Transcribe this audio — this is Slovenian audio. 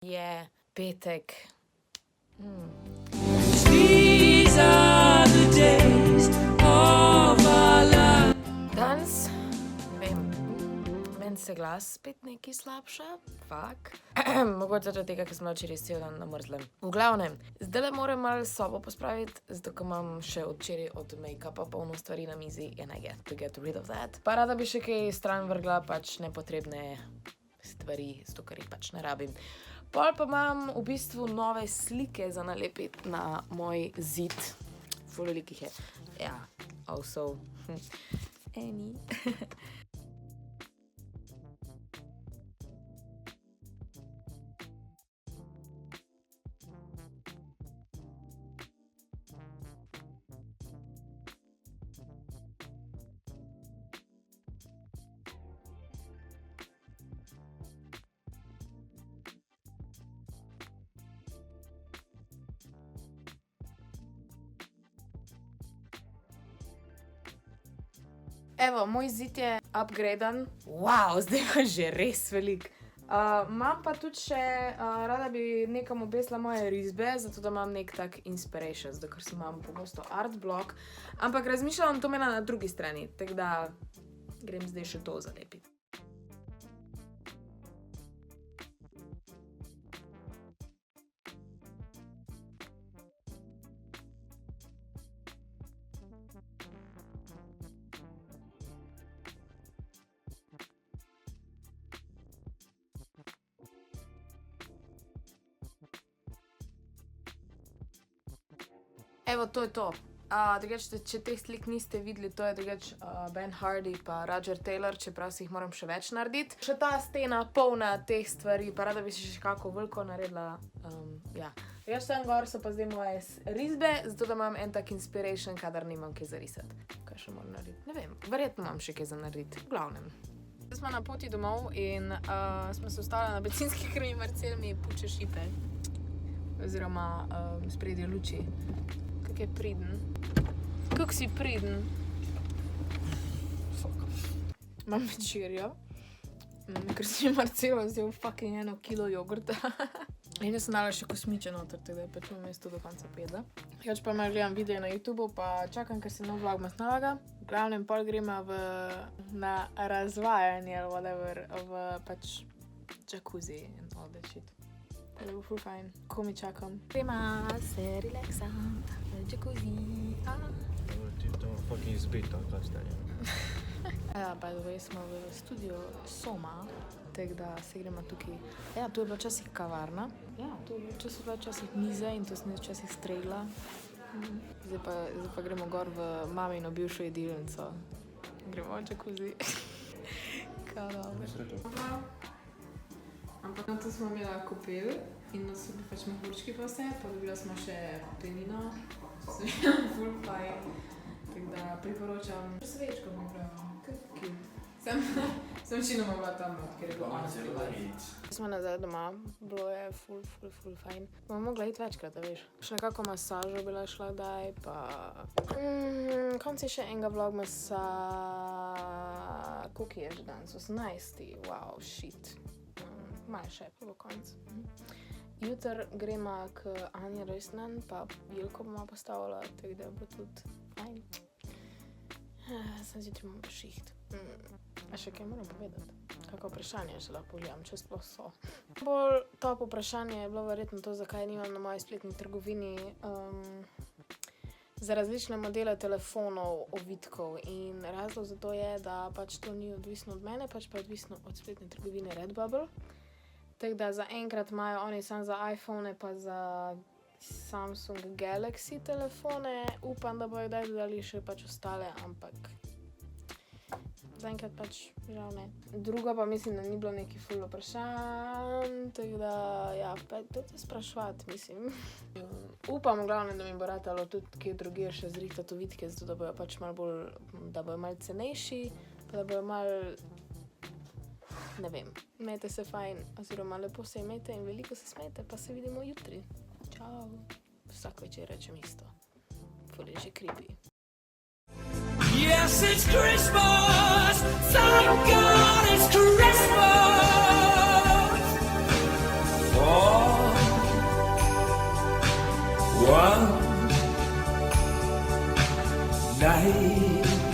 Je petek. Danes, ne vem, meni se glas spet nekaj slabša, fak. Mogoče zaradi tega, ker sem bila včeraj cel dan na mrzlem. V glavnem, zdajle moram malo sobo pospraviti, zato ker imam še včeraj od make-upa polno stvari na mizi and I get to get rid of that. Pa rada bi še kaj stran vrgla, pač nepotrebne stvari, zato ker jih pač ne rabim. Pol pa imam v bistvu nove slike za nalepiti na moj zid. Ful velikih je. Ja, also. Any. Evo, moj zid je upgraden. Wow, zdaj je že res velik. Imam pa tudi še, rada bi nekam obesila moje risbe, zato da imam nek tak inspiration, zato ker si imam pogosto art blog, ampak razmišljam to imela na drugi strani, tako da grem zdaj še to zalepiti. Evo, to je to. Drugače, če teh slik niste videli, to je drugače Ben Hardy pa Roger Taylor, čeprav si jih moram še več narediti. Še ta stena polna teh stvari, pa rada bi si še kako veliko naredila. Ja. Drugače, tam gor so pa zdaj moje risbe, zato da imam en tak inspiration, kadar nimam kaj za risati. Kaj še moram narediti? Ne vem, verjetno imam še kaj za narediti. V glavnem. Zdaj smo na poti domov in smo se ustavili na bencinski, ker mi Marcel mi puče šipe. Oziroma spredje luči. Kako je priden. Kako si priden. Fuck off. Imam večerjo, ker si mi Marcel vzel fucking 1 kilo jogurta. In jaz sem dala še kosmiče noter, tako da je pač imam mesto do konca peda. Jač pa malo gledam videe na YouTubeu, pa čakam, ker se nov vlogmas nalaga. V glavnem pol gremo na razvajanje, whatever, v pač jacuzzi and all that shit. To je bo ful fajn. Ko mi čakam. Gremo se relaksat, v jacuzzi. Ti to fucking zbito, kaj stanje. By the way, smo v studiu Soma, tako da se gremo tukaj. Ja, tu je bila včasih kavarna. Ja, tu je bila včasih mize in tu sem včasih strela. Zdaj pa gremo gor v mamino bivšo jedilnico. Gremo v jacuzzi. Kao dobro. Ampak tu smo imela kopel in so bili pač mehurčki pa vse, pa dobila smo še penino, če sem imela ful fajn, tako da priporočam. Svečko bom pravila, kako cute. Sem činoma bila tam, ker je bilo ona skrivati. Smo nazaj doma, bilo je ful fajn. Bomo mogla iti večkrat, a veš. Še nekako masažo bila šla daj, pa... konc je še enega vlogmasa... Koliko je že danes? 18. Wow, shit. Malo še, pa bo konc. Jutr gremo k Anje rojstnen, pa Jelko bomo postavila, tako da bo tudi fajn. Sem zjutraj imam šiht. A še kaj moram povedati? Kako vprašanje še lahko pogledam, če sploh so. Bolj top vprašanje je bilo verjetno to, zakaj nimam na moji spletni trgovini za različne modele telefonov, ovitkov in razlog za to je, da pač to ni odvisno od mene, pač pa je odvisno od spletne trgovine Redbubble. Tako da zaenkrat imajo oni samo za iPhone pa za Samsung Galaxy telefone. Upam, da bojo kdaj dodali še pač ostale, ampak zaenkrat pač žal ne. Drugo pa mislim, da ni bilo neki ful vprašanj, tako da ja, pa dajte spraševati, mislim. Upam v glavnem, da mi bo ratalo tudi kje drugje še zrihtati ovitke, zato da bojo pač malo bolj, da bojo malo cenejši, pa da bojo malo... Ne vem, imejte se fajn, oziroma lepo se imejte in veliko se smejte, pa se vidimo jutri. Čau. Vsak večer rečem isto. Ful je že creepy. Yes, it's Christmas! Thank God it's Christmas! Oh. One night